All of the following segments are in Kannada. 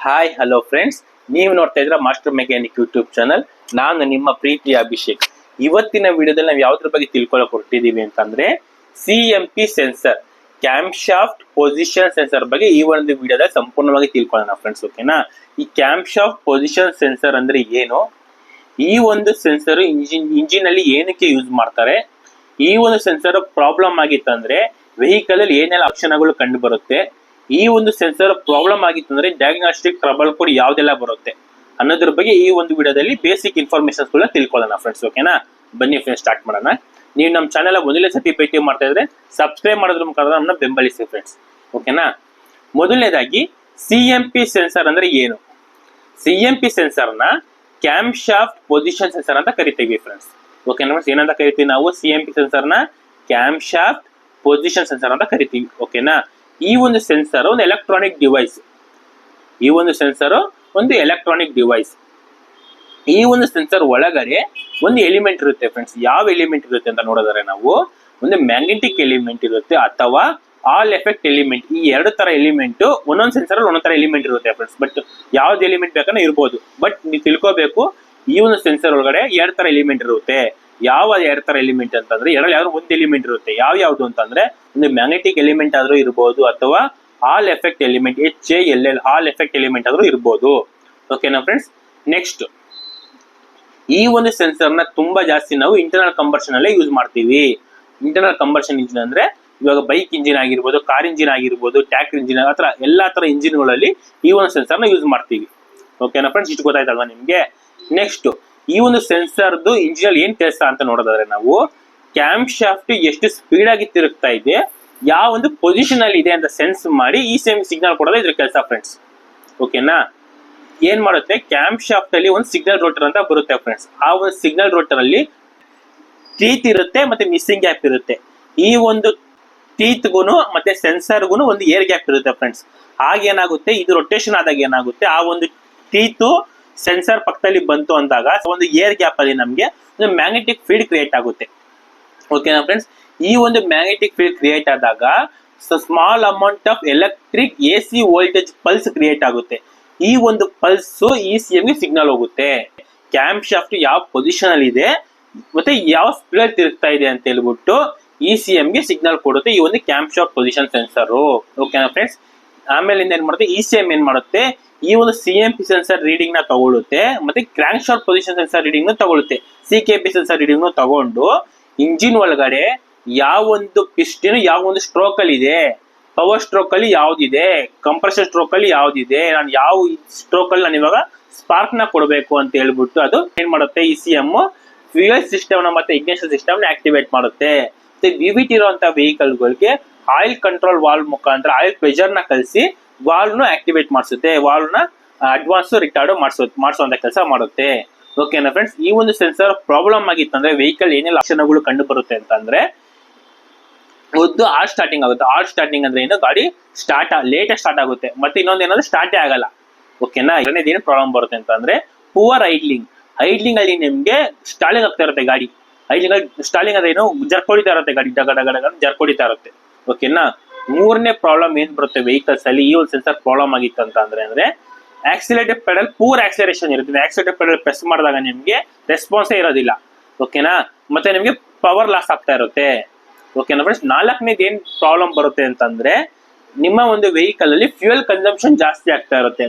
ಹಾಯ್ ಹಲೋ ಫ್ರೆಂಡ್ಸ್, ನೀವು ನೋಡ್ತಾ ಇದ್ರ ಮಾಸ್ಟರ್ ಮೆಕ್ಯಾನಿಕ್ ಯೂಟ್ಯೂಬ್ ಚಾನಲ್. ನಾನು ನಿಮ್ಮ ಪ್ರೀತಿಯ ಅಭಿಷೇಕ್. ಇವತ್ತಿನ ವಿಡಿಯೋದಲ್ಲಿ ನಾವು ಯಾವ್ದ್ರ ಬಗ್ಗೆ ತಿಳ್ಕೊಳ್ಳೋಕೆ ಹೊರಟಿದೀವಿ ಅಂತಂದ್ರೆ CMP sensor, cam shaft position sensor ಬಗ್ಗೆ ಈ ಒಂದು ವಿಡಿಯೋದಲ್ಲಿ ಸಂಪೂರ್ಣವಾಗಿ ತಿಳ್ಕೊಳ್ಳೋಣ ಫ್ರೆಂಡ್ಸ್. ಓಕೆನಾ? ಈ ಕ್ಯಾಮ್ ಶಾಫ್ಟ್ ಪೊಸಿಷನ್ ಸೆನ್ಸರ್ ಅಂದ್ರೆ ಏನು, ಈ ಒಂದು ಸೆನ್ಸರ್ ಇಂಜಿನ್ ಅಲ್ಲಿ ಏನಕ್ಕೆ ಯೂಸ್ ಮಾಡ್ತಾರೆ, ಈ ಒಂದು ಸೆನ್ಸರ್ ಪ್ರಾಬ್ಲಮ್ ಆಗಿತ್ತಂದ್ರೆ ವೆಹಿಕಲ್ ಅಲ್ಲಿ ಏನೆಲ್ಲ ಲಕ್ಷಣಗಳು ಕಂಡು ಬರುತ್ತೆ, ಈ ಒಂದು ಸೆನ್ಸರ್ ಪ್ರಾಬ್ಲಮ್ ಆಗಿತ್ತಂದ್ರೆ ಡಯಾಗ್ನಾಸ್ಟಿಕ್ ಟ್ರಬಲ್ ಕೋಡ್ ಯಾವ್ದೆಲ್ಲ ಬರುತ್ತೆ ಅನ್ನೋದ್ರ ಬಗ್ಗೆ ಈ ಒಂದು ವಿಡಿಯೋದಲ್ಲಿ ಬೇಸಿಕ್ ಇನ್ಫಾರ್ಮೇಶನ್ಸ್ ಗಳನ್ನ ತಿಳ್ಕೊಳ್ಳೋಣ ಫ್ರೆಂಡ್ಸ್. ಓಕೆನಾ? ಬನ್ನಿ ಫ್ರೆಂಡ್ಸ್, ಸ್ಟಾರ್ಟ್ ಮಾಡೋಣ. ನೀವು ನಮ್ಮ ಚಾನೆಲ್ ಮೊದಲನೇ ಸತಿ ಭೇಟಿ ಮಾಡ್ತಾ ಇದ್ರೆ ಸಬ್ಸ್ಕ್ರೈಬ್ ಮಾಡೋದ್ರ ಮುಖಾಂತರ ನಮ್ಮನ್ನ ಬೆಂಬಲಿಸಿ ಫ್ರೆಂಡ್ಸ್. ಓಕೆನಾ? ಮೊದಲನೇದಾಗಿ CMP ಸೆನ್ಸರ್ ಅಂದ್ರೆ ಏನು? CMP ಸೆನ್ಸರ್ ನ ಕ್ಯಾಮ್ ಶಾಫ್ಟ್ ಪೊಸಿಷನ್ ಸೆನ್ಸರ್ ಅಂತ ಕರಿತೀವಿ ಫ್ರೆಂಡ್ಸ್. ಓಕೆನಾ ಫ್ರೆಂಡ್ಸ್? ಏನಂತ ಕರಿತೀವಿ ನಾವು? CMP ಸೆನ್ಸರ್ ನ ಕ್ಯಾಮ್ ಶಾಫ್ಟ್ ಪೊಸಿಷನ್ ಸೆನ್ಸರ್ ಅಂತ ಕರಿತೀವಿ. ಓಕೆನಾ? ಈ ಒಂದು ಸೆನ್ಸರ್ ಒಂದು ಎಲೆಕ್ಟ್ರಾನಿಕ್ ಡಿವೈಸ್. ಈ ಒಂದು ಸೆನ್ಸರ್ ಒಂದು ಎಲೆಕ್ಟ್ರಾನಿಕ್ ಡಿವೈಸ್. ಈ ಒಂದು ಸೆನ್ಸರ್ ಒಳಗಡೆ ಒಂದು ಎಲಿಮೆಂಟ್ ಇರುತ್ತೆ ಫ್ರೆಂಡ್ಸ್. ಯಾವ ಎಲಿಮೆಂಟ್ ಇರುತ್ತೆ ಅಂತ ನೋಡಿದ್ರೆ ನಾವು ಒಂದು ಮ್ಯಾಗ್ನೆಟಿಕ್ ಎಲಿಮೆಂಟ್ ಇರುತ್ತೆ ಅಥವಾ ಆಲ್ ಎಫೆಕ್ಟ್ ಎಲಿಮೆಂಟ್. ಈ ಎರಡು ತರ ಎಲಿಮೆಂಟ್ ಒಂದೊಂದು ಸೆನ್ಸರ್ ಒಂದೊಂದ್ ತರ ಎಲಿಮೆಂಟ್ ಇರುತ್ತೆ ಫ್ರೆಂಡ್ಸ್. ಬಟ್ ಯಾವ್ದು ಎಲಿಮೆಂಟ್ ಬೇಕಾದ್ರೆ ಇರ್ಬೋದು. ಬಟ್ ನೀವು ತಿಳ್ಕೋಬೇಕು, ಈ ಒಂದು ಸೆನ್ಸರ್ ಒಳಗಡೆ ಎರಡು ತರ ಎಲಿಮೆಂಟ್ ಇರುತ್ತೆ. ಯಾವ ಎರಡು ತರ ಎಲಿಮೆಂಟ್ ಅಂತಂದ್ರೆ ಯಾವ್ದು ಒಂದು ಎಲಿಮೆಂಟ್ ಇರುತ್ತೆ. ಯಾವ್ದು ಅಂತಂದ್ರೆ ಒಂದು ಮ್ಯಾಗ್ನೆಟಿಕ್ ಎಲಿಮೆಂಟ್ ಆದ್ರೂ ಇರ್ಬೋದು ಅಥವಾ all effect element, HALL all effect element ಆದ್ರೂ ಇರ್ಬೋದು. ಓಕೆನಾ ಫ್ರೆಂಡ್ಸ್? ನೆಕ್ಸ್ಟ್, ಈ ಒಂದು ಸೆನ್ಸರ್ ನ ತುಂಬಾ ಜಾಸ್ತಿ ನಾವು ಇಂಟರ್ನಲ್ ಕಂಬರ್ಷನ್ ಅಲ್ಲೇ ಯೂಸ್ ಮಾಡ್ತೀವಿ. ಇಂಟರ್ನಲ್ ಕಂಬರ್ಷನ್ ಇಂಜಿನ್ ಅಂದ್ರೆ ಇವಾಗ ಬೈಕ್ ಇಂಜಿನ್ ಆಗಿರ್ಬೋದು, ಕಾರ್ ಇಂಜಿನ್ ಆಗಿರ್ಬೋದು, ಟ್ರ್ಯಾಕ್ಟರ್ ಇಂಜಿನ್, ಆತರ ಎಲ್ಲಾ ತರ ಇಂಜಿನ್ ಗಳಲ್ಲಿ ಈ ಒಂದು ಸೆನ್ಸರ್ ನ ಯೂಸ್ ಮಾಡ್ತೀವಿ. ಓಕೆನಾ ಫ್ರೆಂಡ್ಸ್? ಇಷ್ಟು ಗೊತ್ತಾಯ್ತಲ್ವಾ ನಿಮ್ಗೆ? ನೆಕ್ಸ್ಟ್, ಈ ಒಂದು ಸೆನ್ಸರ್ದು ಇಂಜಿನ್ ಅಲ್ಲಿ ಏನ್ ಕೆಲಸ ಅಂತ ನೋಡೋದಾದ್ರೆ ನಾವು ಕ್ಯಾಮ್ ಶಾಫ್ಟ್ ಎಷ್ಟು ಸ್ಪೀಡ್ ಆಗಿ ತಿರುಗ್ತಾ ಇದೆ, ಯಾವ ಒಂದು ಪೊಸಿಷನ್ ಅಲ್ಲಿ ಇದೆ ಅಂತ ಸೆನ್ಸ್ ಮಾಡಿ ಈ ಸೇಮ್ ಸಿಗ್ನಲ್ ಕೊಡೋದು ಇದ್ರ ಕೆಲಸ ಫ್ರೆಂಡ್ಸ್. ಓಕೆನಾ? ಏನ್ ಮಾಡುತ್ತೆ, ಕ್ಯಾಮ್ ಶಾಫ್ಟ್ ಅಲ್ಲಿ ಒಂದು ಸಿಗ್ನಲ್ ರೋಟರ್ ಅಂತ ಬರುತ್ತೆ ಫ್ರೆಂಡ್ಸ್. ಆ ಒಂದು ಸಿಗ್ನಲ್ ರೋಟರ್ ಅಲ್ಲಿ ಟೀತ್ ಇರುತ್ತೆ ಮತ್ತೆ ಮಿಸ್ಸಿಂಗ್ ಗ್ಯಾಪ್ ಇರುತ್ತೆ. ಈ ಒಂದು ಟೀತ್ಗುನು ಮತ್ತೆ ಸೆನ್ಸರ್ಗುನು ಒಂದು ಏರ್ ಗ್ಯಾಪ್ ಇರುತ್ತೆ ಫ್ರೆಂಡ್ಸ್. ಆಗೇನಾಗುತ್ತೆ, ಇದು ರೊಟೇಷನ್ ಆದಾಗ ಏನಾಗುತ್ತೆ, ಆ ಒಂದು ಟೀತು ಸೆನ್ಸರ್ ಪಕ್ಕದಲ್ಲಿ ಬಂತು ಅಂದಾಗ ಒಂದು ಏರ್ ಗ್ಯಾಪ್ ಅಲ್ಲಿ ನಮ್ಗೆ ಒಂದು ಮ್ಯಾಗ್ನೆಟಿಕ್ ಫೀಲ್ಡ್ ಕ್ರಿಯೇಟ್ ಆಗುತ್ತೆ. ಓಕೆನಾ ಫ್ರೆಂಡ್ಸ್? ಈ ಒಂದು ಮ್ಯಾಗ್ನೆಟಿಕ್ ಫೀಲ್ಡ್ ಕ್ರಿಯೇಟ್ ಆದಾಗ small amount of electric AC voltage pulse create ಆಗುತ್ತೆ. ಈ ಒಂದು ಪಲ್ಸ್ ECM ಗೆ ಸಿಗ್ನಲ್ ಹೋಗುತ್ತೆ. ಕ್ಯಾಮ್ ಶಾಫ್ಟ್ ಯಾವ ಪೊಸಿಷನ್ ಅಲ್ಲಿ ಇದೆ ಮತ್ತೆ ಯಾವ ಸ್ಪೀಡ್ ತಿರುಗ್ತಾ ಇದೆ ಅಂತ ಹೇಳ್ಬಿಟ್ಟು ECM ಗೆ ಸಿಗ್ನಲ್ ಕೊಡುತ್ತೆ ಈ ಒಂದು ಕ್ಯಾಮ್ ಶಾಫ್ಟ್ ಪೊಸಿಷನ್ ಸೆನ್ಸರ್. ಓಕೆನಾ ಫ್ರೆಂಡ್ಸ್? ಆಮೇಲೆ ಏನ್ ಮಾಡುತ್ತೆ, ECM ಏನ್ ಮಾಡುತ್ತೆ, ಈ ಒಂದು CMP ಸೆನ್ಸರ್ ರೀಡಿಂಗ್ ನ ತಗೊಳುತ್ತೆ ಮತ್ತೆ crank shaft position sensor reading ನ ತಗೊಳುತ್ತೆ. CKP ಸೆನ್ಸರ್ ರೀಡಿಂಗ್ ನ ತಗೊಂಡು ಇಂಜಿನ್ ಒಳಗಡೆ ಯಾವ ಒಂದು ಪಿಸ್ಟನ್ ಯಾವ ಒಂದು ಸ್ಟ್ರೋಕ್ ಅಲ್ಲಿ ಇದೆ, ಪವರ್ ಸ್ಟ್ರೋಕ್ ಅಲ್ಲಿ ಯಾವ್ದಿದೆ, ಕಂಪ್ರೆಷನ್ ಸ್ಟ್ರೋಕ್ ಅಲ್ಲಿ ಯಾವ್ದಿದೆ, ನಾನು ಯಾವ ಸ್ಟ್ರೋಕ್ ಅಲ್ಲಿ ನಾನು ಇವಾಗ ಸ್ಪಾರ್ಕ್ ನ ಕೊಡಬೇಕು ಅಂತ ಹೇಳ್ಬಿಟ್ಟು ಅದು ಏನ್ ಮಾಡುತ್ತೆ, ECM ಫ್ಯೂಯಲ್ ಸಿಸ್ಟಮ್ ನ ಮತ್ತೆ ಇಗ್ನಿಷನ್ ಸಿಸ್ಟಮ್ ನ ಆಕ್ಟಿವೇಟ್ ಮಾಡುತ್ತೆ. ಮತ್ತೆ VVT ಇರುವಂತ ವೆಹಿಕಲ್ ಗಳಿಗೆ ಆಯಿಲ್ ಕಂಟ್ರೋಲ್ ವಾಲ್ವ್ ಮುಖಾಂತರ ಆಯಿಲ್ ಪ್ರೆಷರ್ ನ ಕಳಿಸಿ ವಾಲ್ವ್ ನ ಆಕ್ಟಿವೇಟ್ ಮಾಡಿಸುತ್ತೆ. ವಾಲ್ವ್ ನ ಅಡ್ವಾನ್ಸ್ ರಿಟಾರ್ಡ್ ಮಾಡಿಸುವಂತ ಕೆಲಸ ಮಾಡುತ್ತೆ. ಓಕೆನಾ ಫ್ರೆಂಡ್ಸ್? ಈ ಒಂದು ಸೆನ್ಸರ್ ಪ್ರಾಬ್ಲಮ್ ಆಗಿತ್ತಂದ್ರೆ ವೆಹಿಕಲ್ ಏನೆಲ್ಲ ಲಕ್ಷಣಗಳು ಕಂಡು ಬರುತ್ತೆ ಅಂತಂದ್ರೆ ಒಂದು ಆಲ್ ಸ್ಟಾರ್ಟಿಂಗ್ ಆಗುತ್ತೆ. ಆಲ್ ಸ್ಟಾರ್ಟಿಂಗ್ ಅಂದ್ರೆ ಏನು, ಗಾಡಿ ಲೇಟೆಸ್ಟ್ ಸ್ಟಾರ್ಟ್ ಆಗುತ್ತೆ. ಮತ್ತೆ ಇನ್ನೊಂದು ಏನಂದ್ರೆ ಸ್ಟಾರ್ಟೇ ಆಗಲ್ಲ. ಓಕೆನಾ? ಎರಡನೇದು ಏನು ಪ್ರಾಬ್ಲಮ್ ಬರುತ್ತೆ ಅಂತಂದ್ರೆ ಪುವರ್ ಐಡ್ಲಿಂಗ್ ಅಲ್ಲಿ ನಿಮ್ಗೆ ಸ್ಟಾಲಿಂಗ್ ಆಗ್ತಾ ಇರುತ್ತೆ ಗಾಡಿ. ಸ್ಟಾಲಿಂಗ್ ಅಂದ್ರೆ ಏನು, ಜರ್ಕೊಡಿತಾ ಇರುತ್ತೆ ಗಾಡಿ, ಜರ್ಕೊಡಿತಾ ಇರುತ್ತೆ. ಓಕೆನಾ? ಮೂರನೇ ಪ್ರಾಬ್ಲಮ್ ಏನ್ ಬರುತ್ತೆ ವೆಹಿಕಲ್ಸ್ ಅಲ್ಲಿ ಈ ಒಂದು ಸೆನ್ಸರ್ ಪ್ರಾಬ್ಲಮ್ ಆಗಿತ್ತು ಅಂದ್ರೆ ಆಕ್ಸಿಲೇಟರ್ ಪೆಡಲ್ ಪೂರ್ ಆಕ್ಸಿಲರೇಷನ್ ಇರುತ್ತೆ. ಆಕ್ಸಿಲೇಟರ್ ಪೆಡಲ್ ಪ್ರೆಸ್ ಮಾಡಿದಾಗ ನಿಮ್ಗೆ ರೆಸ್ಪಾನ್ಸೇ ಇರೋದಿಲ್ಲ. ಓಕೆನಾ? ಮತ್ತೆ ನಿಮ್ಗೆ ಪವರ್ ಲಾಸ್ ಆಗ್ತಾ ಇರುತ್ತೆ. ಓಕೆನಾ ಫ್ರೆಂಡ್ಸ್? ನಾಲ್ಕನೇದು ಏನ್ ಪ್ರಾಬ್ಲಮ್ ಬರುತ್ತೆ ಅಂತಂದ್ರೆ ನಿಮ್ಮ ಒಂದು ವೆಹಿಕಲ್ ಅಲ್ಲಿ ಫ್ಯೂಯಲ್ ಕನ್ಸಂಪ್ಷನ್ ಜಾಸ್ತಿ ಆಗ್ತಾ ಇರುತ್ತೆ,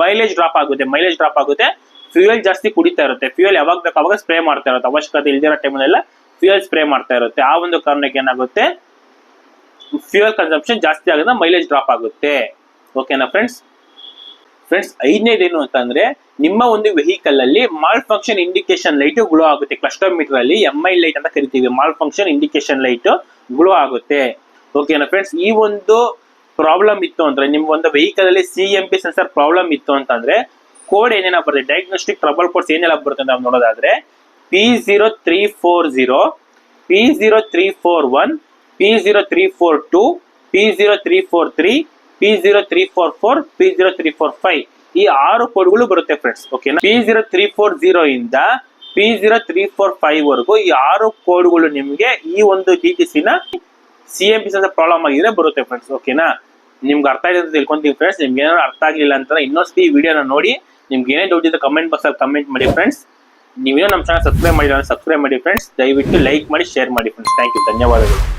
ಮೈಲೇಜ್ ಡ್ರಾಪ್ ಆಗುತ್ತೆ, ಫ್ಯೂಯಲ್ ಜಾಸ್ತಿ ಕುಡಿತಾ ಇರುತ್ತೆ. ಫ್ಯೂಯಲ್ ಯಾವಾಗ ಬೇಕು ಅವಾಗ ಸ್ಪ್ರೇ ಮಾಡ್ತಾ ಇರುತ್ತೆ, ಅವಶ್ಯಕತೆ ಇಲ್ದಿರೋ ಟೈಮಲ್ಲೆಲ್ಲ ಫ್ಯೂಯಲ್ ಸ್ಪ್ರೇ ಮಾಡ್ತಾ ಇರುತ್ತೆ. ಆ ಒಂದು ಕಾರಣಕ್ಕೆ ಏನಾಗುತ್ತೆ, ಫ್ಯೂಯಲ್ ಕನ್ಸಂಪ್ಷನ್ ಜಾಸ್ತಿ ಆಗೋದ್ರಿಂದ ಮೈಲೇಜ್ ಡ್ರಾಪ್ ಆಗುತ್ತೆ. ಓಕೆನಾ ಫ್ರೆಂಡ್ಸ್? ಐದನೇದೇನು ಅಂತಂದ್ರೆ ನಿಮ್ಮ ಒಂದು ವೆಹಿಕಲ್ ಅಲ್ಲಿ mall function indication light glow ಆಗುತ್ತೆ. ಕ್ಲಸ್ಟರ್ ಮೀಟರ್ ಅಲ್ಲಿ MI ಲೈಟ್ ಅಂತ ಕರಿತೀವಿ, mall function indication light glow ಆಗುತ್ತೆ. ಓಕೆನಾ ಫ್ರೆಂಡ್ಸ್? ಈ ಒಂದು ಪ್ರಾಬ್ಲಮ್ ಇತ್ತು ಅಂದ್ರೆ ನಿಮ್ಮ ಒಂದು ವೆಹಿಕಲ್ ಅಲ್ಲಿ CMP ಸೆನ್ಸರ್ ಪ್ರಾಬ್ಲಮ್ ಇತ್ತು ಅಂತಂದ್ರೆ ಕೋಡ್ ಏನೇನ ಬರುತ್ತೆ, ಡಯಾಗ್ನೋಸ್ಟಿಕ್ ಟ್ರಬಲ್ ಕೋಡ್ಸ್ ಏನೆಲ್ಲ ಬರುತ್ತೆ ಅಂತ ನಾವು ನೋಡೋದಾದ್ರೆ P0340, P0341, P0342, P0343, P0344, P0345 ಈ 6 ಕೋಡ್ಗಳು ಬರುತ್ತೆ ಫ್ರೆಂಡ್ಸ್. ಓಕೆನಾ? P0340 ಇಂದ P0345 ವರೆಗೂ ಈ 6 ಕೋಡ್ಗಳು ನಿಮ್ಗೆ ಈ ಒಂದು DTC ನ CMP ಸೆನ್ಸರ್ ಪ್ರಾಬ್ಲಮ್ ಆಗಿದ್ರೆ ಬರುತ್ತೆ ಫ್ರೆಂಡ್ಸ್. ಓಕೆನಾ? ನಿಮ್ಗೆ ಅರ್ಥ ಆಗಿದೆ ಅಂತ ತಿಳ್ಕೊಂತೀವಿ ಫ್ರೆಂಡ್ಸ್. ನಿಮ್ಗೆ ಏನಾದ್ರು ಅರ್ಥ ಆಗಲಿಲ್ಲ ಅಂತ ಇನ್ನೊಂದ್ಸತಿ ಈ ವಿಡಿಯೋನ ನೋಡಿ, ನಿಮ್ಗೆ ಏನೇ ಡೌಟ್ ಇದೆ ಕಮೆಂಟ್ ಬಾಕ್ಸಲ್ಲಿ ಕಮೆಂಟ್ ಮಾಡಿ ಫ್ರೆಂಡ್ಸ್. ನೀವೇನೋ ನಮ್ಮ ಚಾನಲ್ ಸಬ್ಸ್ಕ್ರೈಬ್ ಮಾಡಿಲ್ಲ ಸಬ್ಸ್ಕ್ರೈಬ್ ಮಾಡಿ ಫ್ರೆಂಡ್ಸ್. ದಯವಿಟ್ಟು ಲೈಕ್ ಮಾಡಿ, ಶೇರ್ ಮಾಡಿ ಫ್ರೆಂಡ್ಸ್. ಥ್ಯಾಂಕ್ ಯು, ಧನ್ಯವಾದಗಳು.